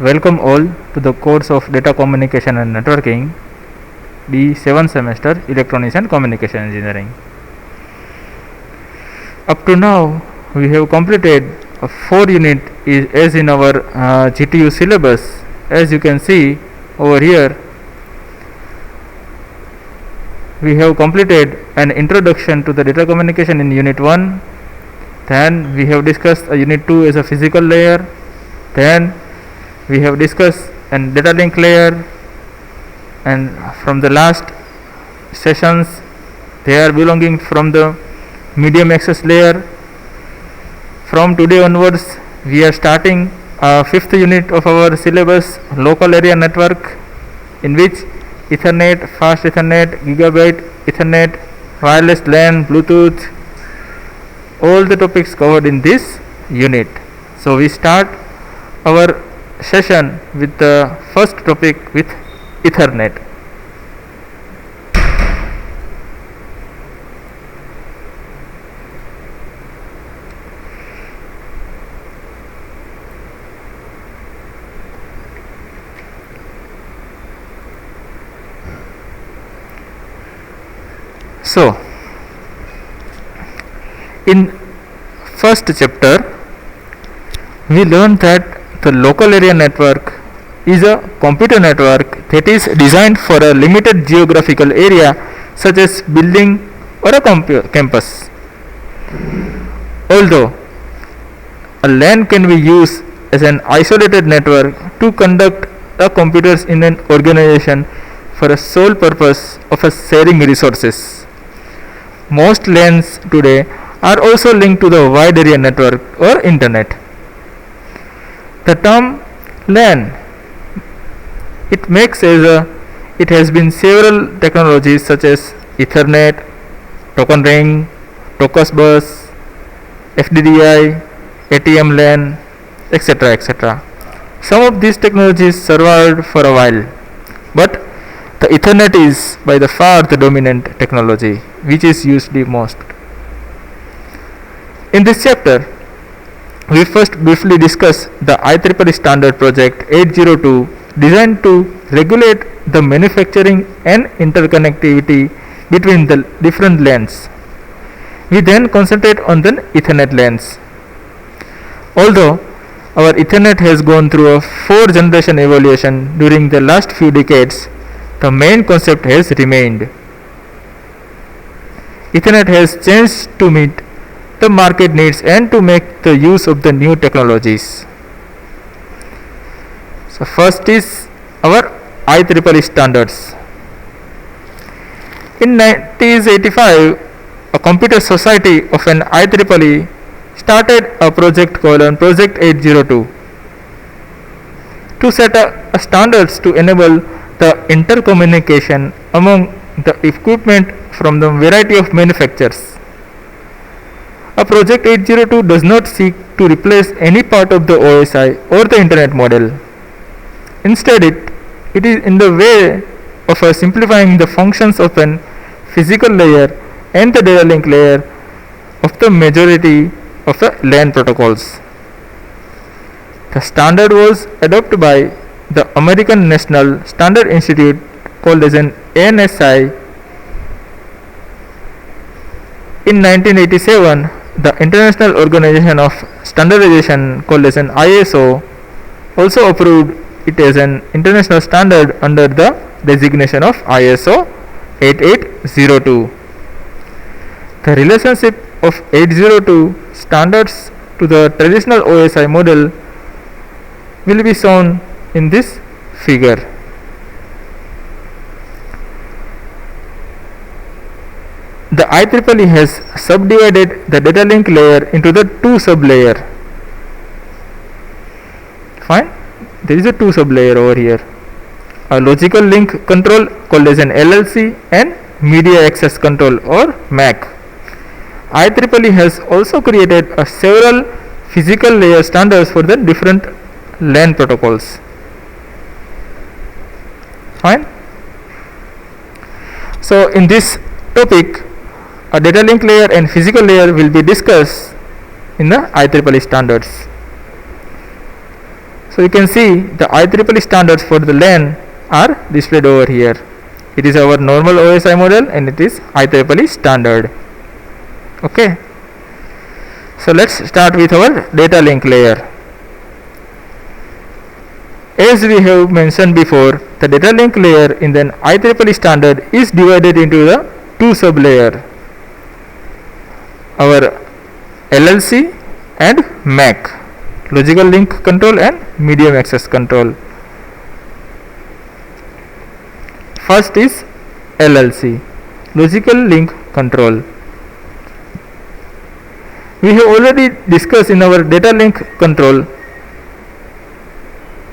Welcome all to the course of Data Communication and Networking, the 7th semester Electronics and Communication Engineering. Up to now, we have completed 4 unit as in our GTU syllabus. As you can see over here, we have completed an introduction to the data communication in Unit 1. Then we have discussed Unit 2 as a physical layer. Then we have discussed a data link layer, and from the last sessions they are belonging from the medium access layer. From today onwards we are starting a 5th unit of our syllabus, local area network, in which Ethernet, fast Ethernet, gigabit Ethernet, wireless LAN, Bluetooth, all the topics covered in this unit. So we start our session with the first topic with Ethernet. So in first chapter we learned that the local area network is a computer network that is designed for a limited geographical area such as building or a campus. Although a LAN can be used as an isolated network to conduct the computers in an organization for a sole purpose of sharing resources. Most LANs today are also linked to the wide area network or internet. The term LAN, it has been several technologies such as Ethernet, token ring, Tocus bus, FDDI, ATM LAN, etc. Some of these technologies survived for a while, but the Ethernet is by the far the dominant technology which is used the most. In this chapter, we first briefly discuss the IEEE standard project 802 designed to regulate the manufacturing and interconnectivity between the different LANs. We then concentrate on the Ethernet LANs. Although our Ethernet has gone through a 4-generation evolution during the last few decades, the main concept has remained. Ethernet has changed to meet the market needs and to make the use of the new technologies. So first is our IEEE standards. In 1985, a computer society of an IEEE started a project called Project 802 to set up standards to enable the intercommunication among the equipment from the variety of manufacturers. A Project 802 does not seek to replace any part of the OSI or the internet model. Instead, it is in the way of simplifying the functions of an physical layer and the data link layer of the majority of the LAN protocols. The standard was adopted by the American National Standard Institute, called as an ANSI. In 1987, the International Organization of Standardization, called as an ISO, also approved it as an international standard under the designation of ISO 8802. The relationship of 802 standards to the traditional OSI model will be shown in this figure. The IEEE has subdivided the data link layer into the 2 sub-layer. Fine, there is a 2 sub-layer over here. A logical link control, called as an LLC, and media access control or MAC. IEEE has also created several physical layer standards for the different LAN protocols. Fine. So in this topic, a data link layer and physical layer will be discussed in the IEEE standards. So you can see the IEEE standards for the LAN are displayed over here. It is our normal OSI model and it is IEEE standard. Okay. So let's start with our data link layer. As we have mentioned before, the data link layer in the IEEE standard is divided into the two sub layer, our LLC and MAC, logical link control and medium access control. First is LLC, logical link control. We have already discussed in our data link control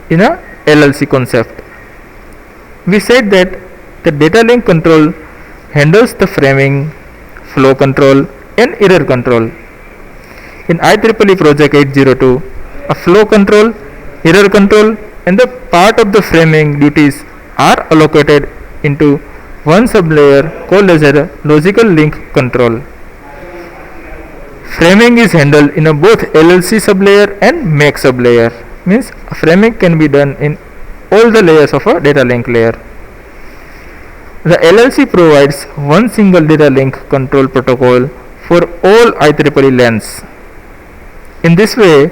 in a LLC concept. We said that the data link control handles the framing, flow control and error control. In IEEE project 802, a flow control, error control and the part of the framing duties are allocated into one sublayer called as a logical link control. Framing is handled in a both LLC sublayer and MAC sublayer. Means framing can be done in all the layers of a data link layer. The LLC provides one single data link control protocol for all IEEE LANs. In this way,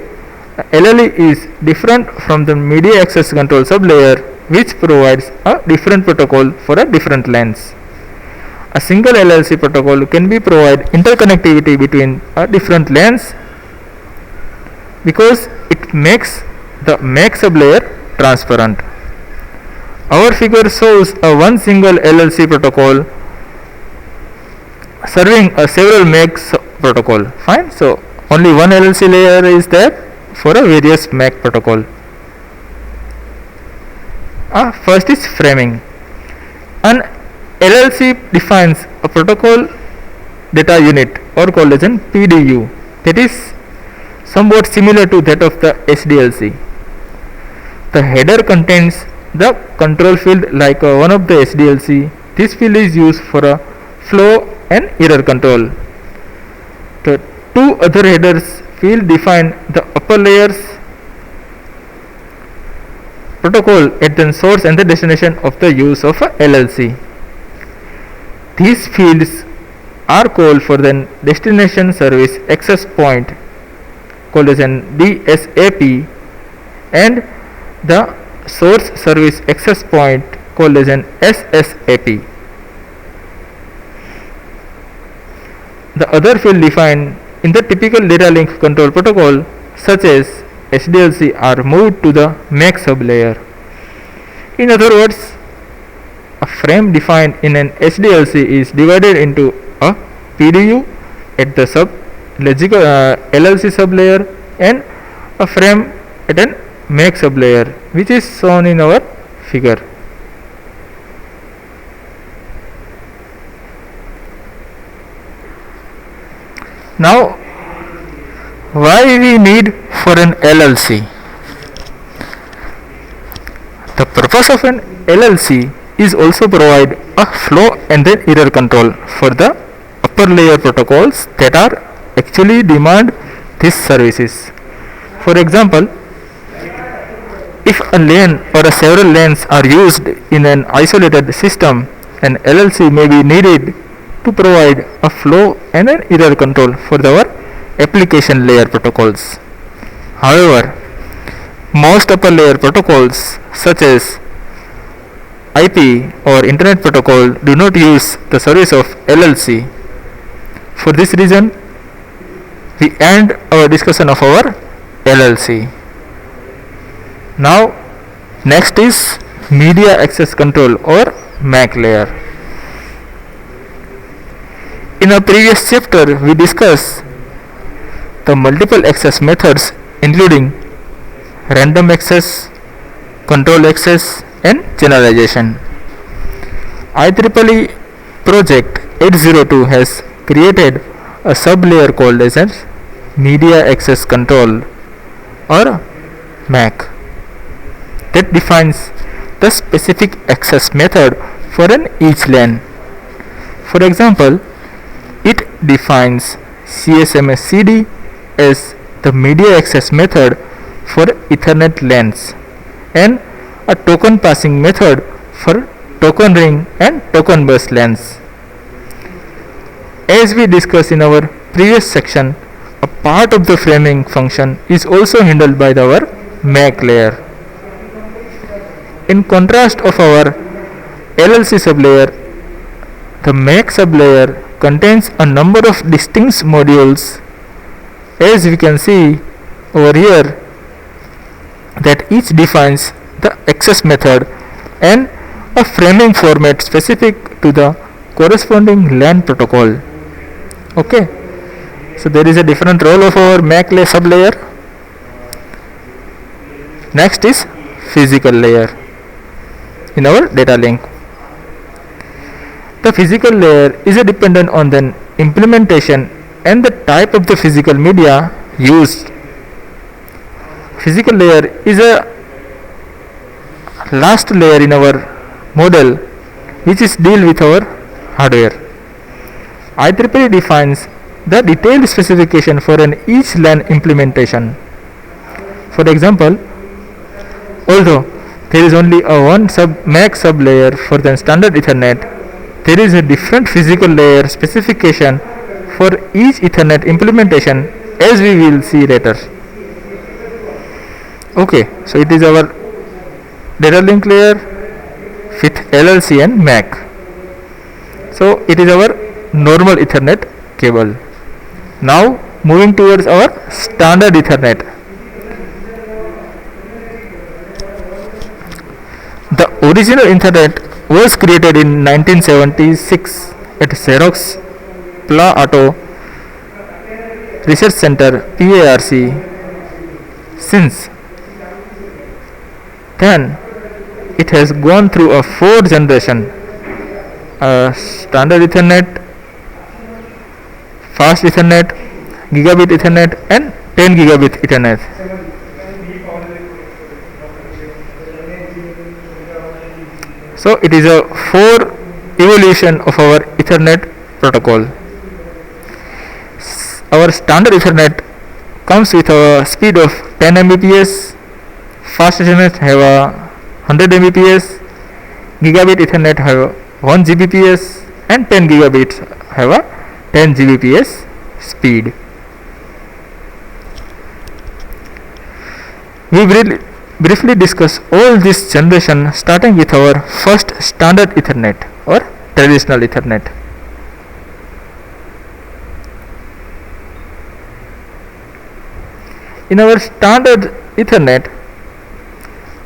LLE is different from the media access control sublayer, which provides a different protocol for a different LANs. A single LLC protocol can be provide interconnectivity between different LANs because it makes the MAC sublayer transparent. Our figure shows a one single LLC protocol serving a several MAC protocol. Fine. So only one LLC layer is there for a various MAC protocol. First is framing. An LLC defines a protocol data unit or called as an PDU that is somewhat similar to that of the SDLC. The header contains the control field like one of the SDLC. This field is used for a flow and error control. The two other headers field define the upper layers protocol at the source and the destination of the use of a LLC. These fields are called for the destination service access point called as an DSAP and the source service access point called as an SSAP. The other field defined in the typical data link control protocol such as SDLC are moved to the MAC sublayer. In other words, a frame defined in an SDLC is divided into a PDU at the LLC sublayer and a frame at an MAC sublayer, which is shown in our figure. Now, why we need for an LLC? The purpose of an LLC is also provide a flow and then error control for the upper layer protocols that are actually demand these services. For example, if a LAN or a several LANs are used in an isolated system, an LLC may be needed to provide a flow and an error control for our application layer protocols. However, most upper layer protocols such as IP or Internet Protocol do not use the service of LLC. For this reason, we end our discussion of our LLC. Now, next is Media Access Control or MAC layer. In a previous chapter, we discussed the multiple access methods including random access, control access and generalization. IEEE project 802 has created a sublayer called as Media Access Control or MAC that defines the specific access method for an each LAN. For example, it defines CSMS CD as the media access method for Ethernet lanes and a token passing method for token ring and token bus lanes. As we discussed in our previous section, a part of the framing function is also handled by our MAC layer. In contrast of our LLC sublayer, the MAC sublayer contains a number of distinct modules, as we can see over here, that each defines the access method and a framing format specific to the corresponding LAN protocol. Okay, so there is a different role of our MAC layer sublayer. Next is physical layer in our data link. The physical layer is dependent on the implementation and the type of the physical media used. Physical layer is a last layer in our model which is deal with our hardware. IEEE defines the detailed specification for an each LAN implementation. For example, although there is only a one MAC sublayer for the standard Ethernet, there is a different physical layer specification for each Ethernet implementation, as we will see later. Okay, so it is our data link layer with LLC and MAC. So it is our normal Ethernet cable. Now moving towards our standard Ethernet. The original Ethernet was created in 1976 at Xerox Palo Research Center, PARC. Since then, it has gone through a 4 generation: standard Ethernet, fast Ethernet, gigabit Ethernet, and 10 gigabit Ethernet. So it is a 4 evolution of our Ethernet protocol. Our standard Ethernet comes with a speed of 10 Mbps, fast Ethernet have a 100 Mbps, gigabit Ethernet have 1 Gbps, and 10 gigabits have a 10 Gbps speed. We briefly discuss all this generation, starting with our first standard Ethernet or traditional Ethernet. In our standard Ethernet,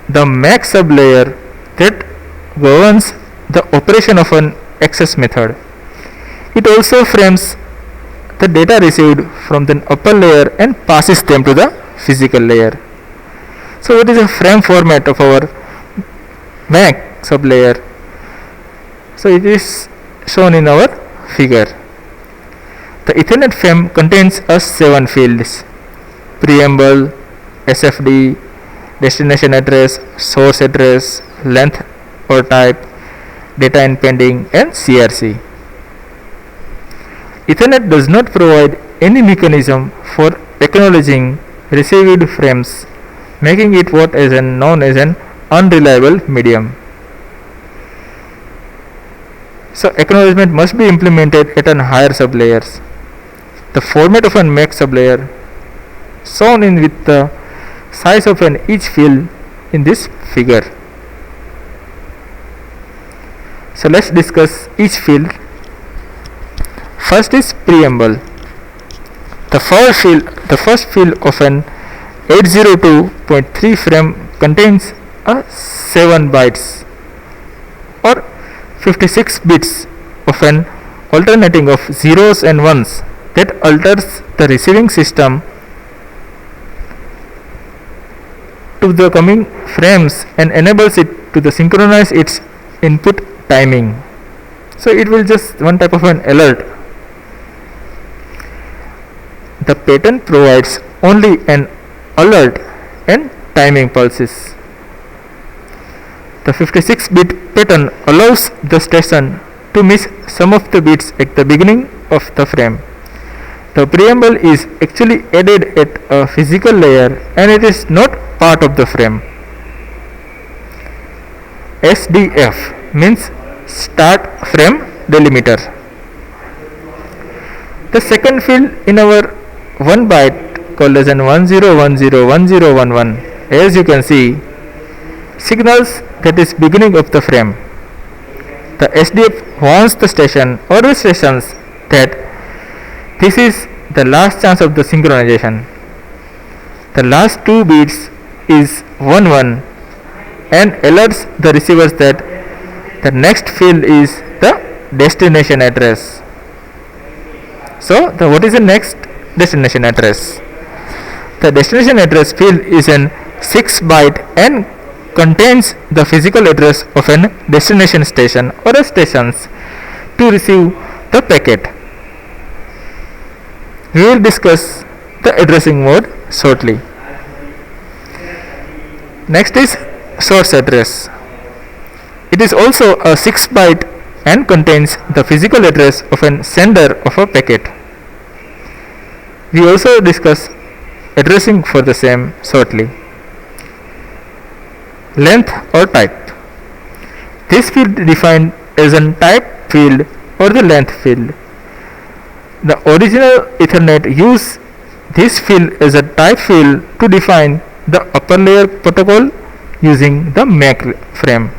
the MAC sublayer that governs the operation of an access method. It also frames the data received from the upper layer and passes them to the physical layer. So it is a frame format of our MAC sublayer. So it is shown in our figure. The Ethernet frame contains 7 fields: preamble, SFD, destination address, source address, length or type, data impending, and CRC. Ethernet does not provide any mechanism for acknowledging received frames, making it what is known as an unreliable medium. So acknowledgement must be implemented at an higher sublayers. The format of an MAC sublayer shown in with the size of an each field in this figure. So let's discuss each field. First is preamble. The first field of an 802.3 frame contains 7 bytes or 56 bits of an alternating of zeros and ones that alters the receiving system to the coming frames and enables it to the synchronize its input timing. So it will just one type of an alert. The pattern provides only an alert and timing pulses. The 56-bit pattern allows the station to miss some of the bits at the beginning of the frame The preamble is actually added at a physical layer and it is not part of the frame. SDF means start frame delimiter. The second field in our 1 byte called as an 10101011, as you can see, signals that is beginning of the frame. The SDF warns the station or the stations that this is the last chance of the synchronization. The last 2 bits is 11 and alerts the receivers that the next field is the destination address. So what is the next destination address? The destination address field is an 6 byte and contains the physical address of an destination station or a stations to receive the packet. We will discuss the addressing mode shortly. Next is source address. It is also a 6 byte and contains the physical address of an sender of a packet. We also discuss addressing for the same shortly. Length or type. This field defined as a type field or the length field. The original Ethernet used this field as a type field to define the upper layer protocol using the MAC frame.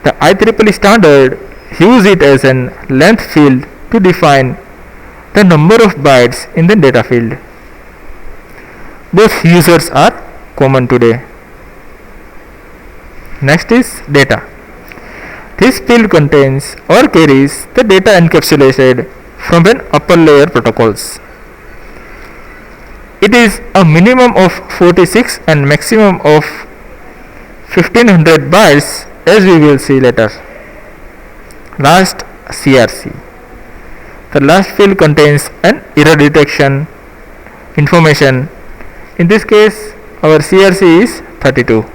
The IEEE standard uses it as a length field to define the number of bytes in the data field. Both users are common today. Next is data. This field contains or carries the data encapsulated from an upper layer protocols. It is a minimum of 46 and maximum of 1500 bytes, as we will see later. Last, CRC. The last field contains an error detection information. In this case, our CRC is 32.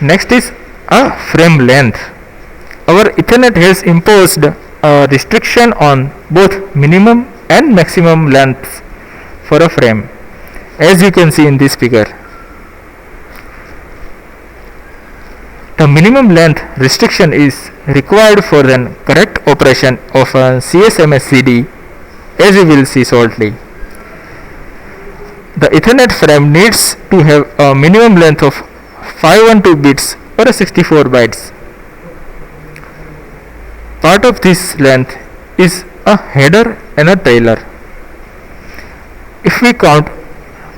Next is a frame length. Our Ethernet has imposed a restriction on both minimum and maximum lengths for a frame, as you can see in this figure. The minimum length restriction is required for the correct operation of a CSMS CD, as we will see shortly. The Ethernet frame needs to have a minimum length of 512 bits or 64 bytes. Part of this length is a header and a trailer. If we count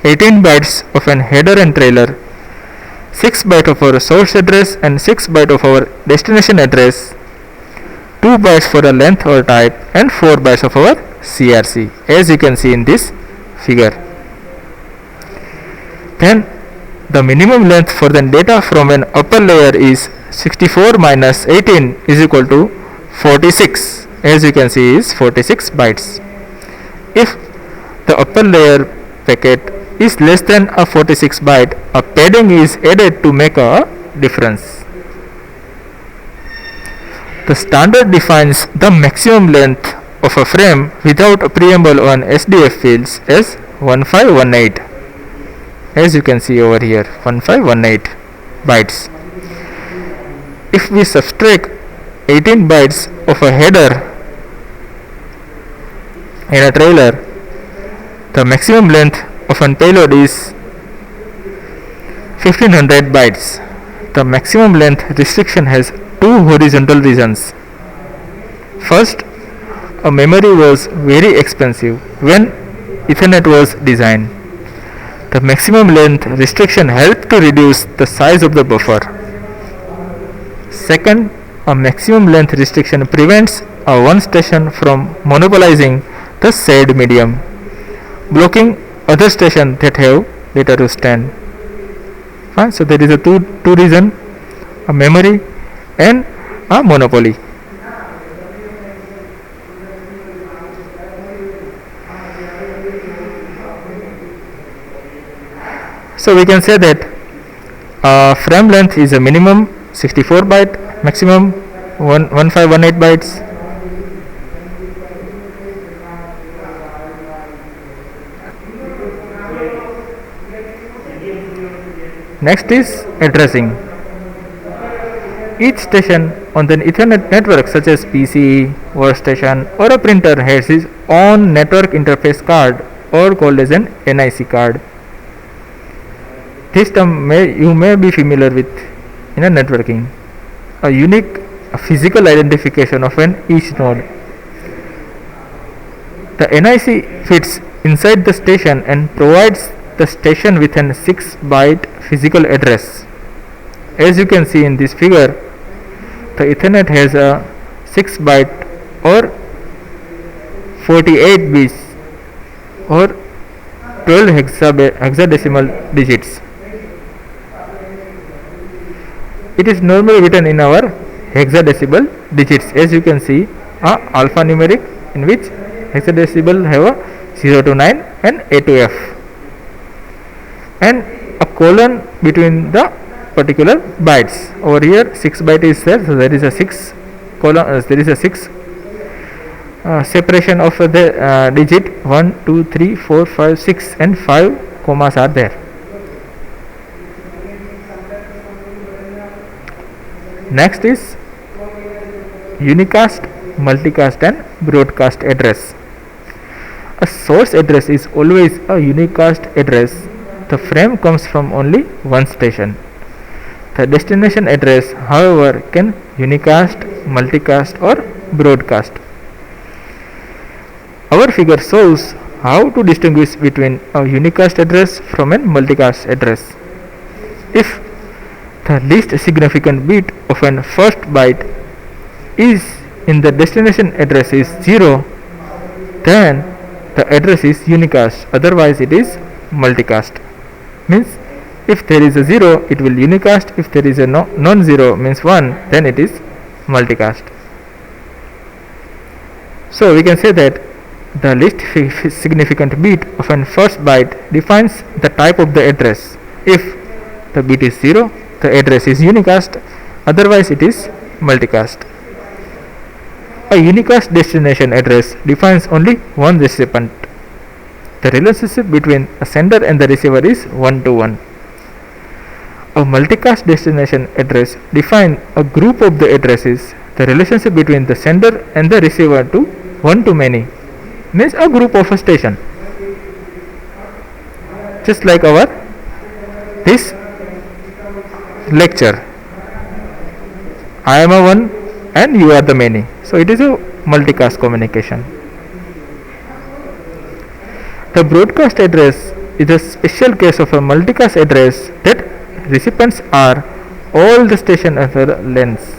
18 bytes of an header and trailer, 6 bytes of our source address and 6 bytes of our destination address, 2 bytes for a length or type and 4 bytes of our CRC, as you can see in this figure. Then the minimum length for the data from an upper layer is 64 minus 18 is equal to 46, as you can see is 46 bytes. If the upper layer packet is less than a 46 byte, a padding is added to make a difference. The standard defines the maximum length of a frame without a preamble on SDF fields as 1518, as you can see over here, 1518 bytes. If we subtract 18 bytes of a header and a trailer, the maximum length of a payload is 1500 bytes. The maximum length restriction has two horizontal reasons. First, a memory was very expensive when Ethernet was designed. The maximum length restriction helped to reduce the size of the buffer. Second, a maximum length restriction prevents a one station from monopolizing the shared medium, blocking other stations that have data to stand. Fine. So there is a two reason, a memory and a monopoly. So we can say that frame length is a minimum 64 byte, maximum 1518 bytes. Next is addressing. Each station on the Ethernet network, such as PC, workstation, or a printer, has its own network interface card, or called as an NIC card. This term you may be familiar with in a networking. A unique physical identification of an each node. The NIC fits inside the station and provides the station with an 6-byte physical address. As you can see in this figure, the Ethernet has a 6-byte or 48 bits or 12 hexadecimal digits. It is normally written in our hexadecimal digits. As you can see, a alphanumeric in which hexadecimal have a 0 to 9 and A to F, and a colon between the particular bytes. Over here 6 byte is there, so there is a 6 colon, there is a 6 separation of the digit 1, 2, 3, 4, 5, 6 and 5 commas are there. Next is unicast, multicast and broadcast address. A source address is always a unicast address. The frame comes from only one station. The destination address, however, can unicast, multicast or broadcast. Our figure shows how to distinguish between a unicast address from a multicast address. If the least significant bit of an first byte is in the destination address is 0, then the address is unicast, otherwise it is multicast. Means if there is a 0, it will unicast. If there is a non-zero, means 1, then it is multicast. So we can say that the least significant bit of an first byte defines the type of the address. If the bit is 0, the address is unicast, otherwise it is multicast. A unicast destination address defines only one recipient. The relationship between a sender and the receiver is 1 to 1. A multicast destination address defines a group of the addresses. The relationship between the sender and the receiver to 1 to many means a group of a station. Just like our this lecture, I am a one and you are the many, so it is a multicast communication. The broadcast address is a special case of a multicast address that recipients are all the station of the length.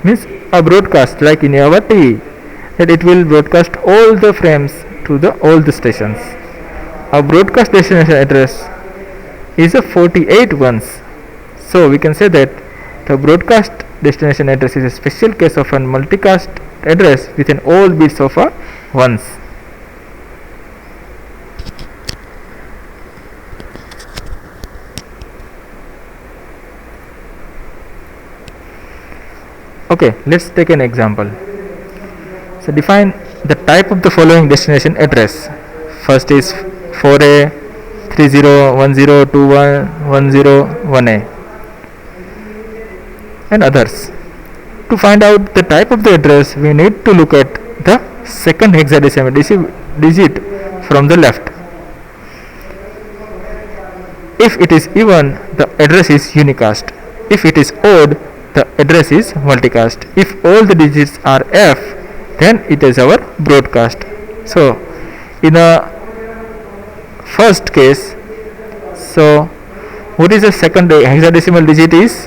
Means a broadcast like in our TV, that it will broadcast all the frames to all the stations. A broadcast destination address is a 48 ones. So we can say that the broadcast destination address is a special case of a multicast address within all bits of a ones. Okay, let's take an example. So define the type of the following destination address. First is 4A 30102110 and others. To find out the type of the address, we need to look at the second hexadecimal digit from the left. If it is even, the address is unicast. If it is odd, the address is multicast. If all the digits are F, then it is our broadcast. So in a first case, so what is the second hexadecimal digit is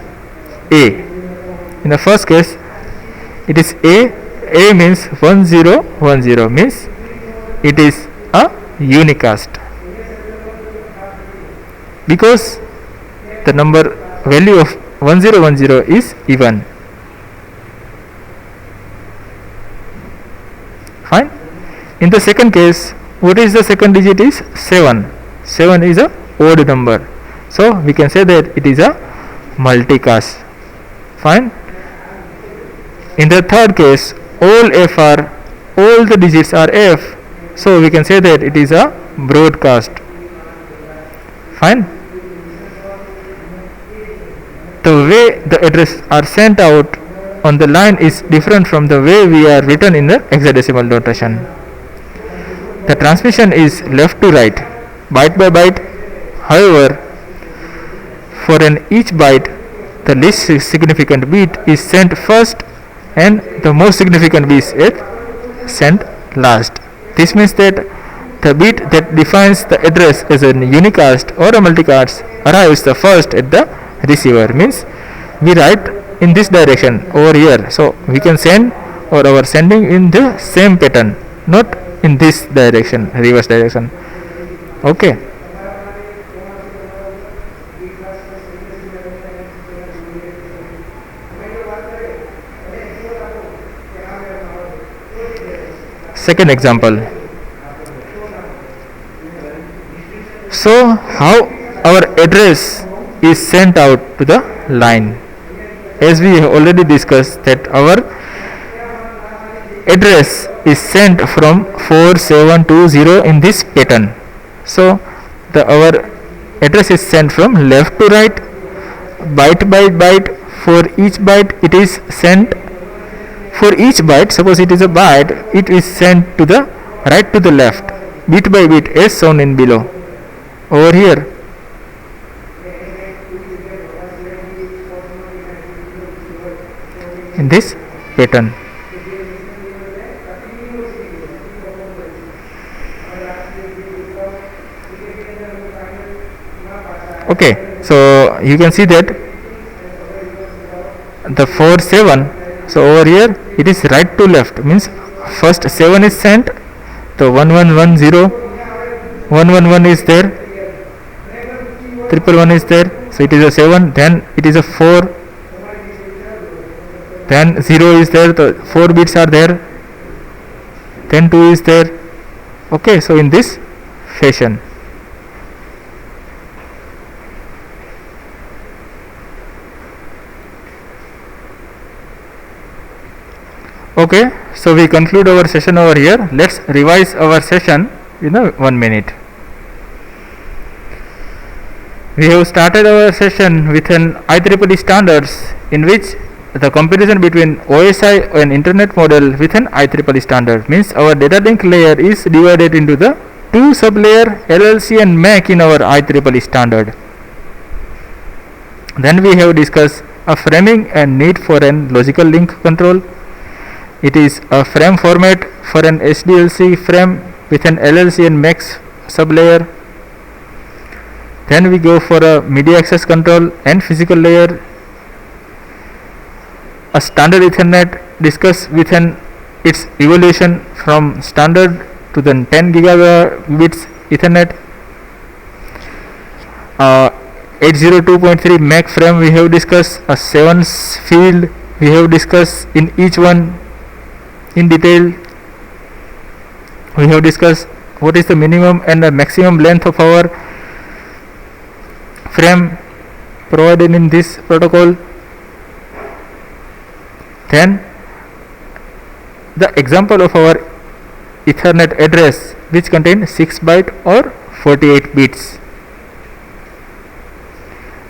A. In the first case it is A. A means 1010 means it is a unicast because the number value of 1010 is even. Fine. In the second case, what is the second digit is 7. 7 is a odd number. So we can say that it is a multicast. Fine. In the third case, all the digits are F, so we can say that it is a broadcast. Fine. The way the address are sent out on the line is different from the way we are written in the hexadecimal notation. The transmission is left to right, byte by byte. However, for each byte, the least significant bit is sent first and the most significant bit is sent last. This means that the bit that defines the address as a unicast or a multicast arrives the first at the receiver. Means we write in this direction over here, so we can send or our sending in the same pattern, not in this direction, reverse direction. Okay. Second example. So how our address is sent out to the line? As we have already discussed that our address is sent from 4720 in this pattern. So our address is sent from left to right, byte by byte. For each byte it is sent. For each byte, suppose it is a byte, it is sent to the right to the left, bit by bit, as shown in below. Over here, in this pattern. Okay, so you can see that the 47. So over here it is right to left, means first 7 is sent, the 1110, 111 is there, 111 is there, so it is a 7, then it is a 4, then 0 is there, the 4 bits are there, then 2 is there. Okay, so in this fashion. Okay, so we conclude our session over here. Let's revise our session in 1 minute. We have started our session with an IEEE standards, in which the comparison between OSI and internet model with an IEEE standard, means our data link layer is divided into the two sub-layer LLC and MAC in our IEEE standard. Then we have discussed a framing and need for an logical link control. It is a frame format for an SDLC frame with an LLC and MAC sublayer. Then we go for a media access control and physical layer. A standard Ethernet discuss with its evolution from standard to the 10 gigabits Ethernet. 802.3 MAC frame we have discussed. A 7 field we have discussed in each one in detail. We have discussed what is the minimum and the maximum length of our frame provided in this protocol. Then the example of our Ethernet address, which contains 6 byte or 48 bits.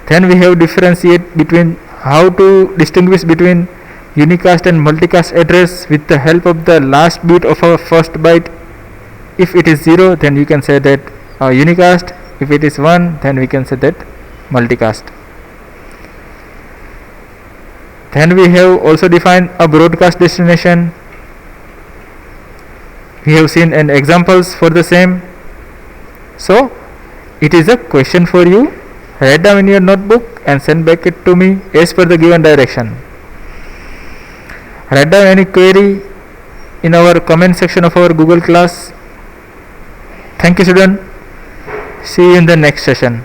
Then we have differentiate between how to distinguish between unicast and multicast address with the help of the last bit of our first byte. If it is 0, then you can say that unicast. If it is 1, then we can say that multicast. Then we have also defined a broadcast destination. We have seen an examples for the same. So it is a question for you. Write down in your notebook and send back it to me as per the given direction. Write down any query in our comment section of our Google class. Thank you, student. See you in the next session.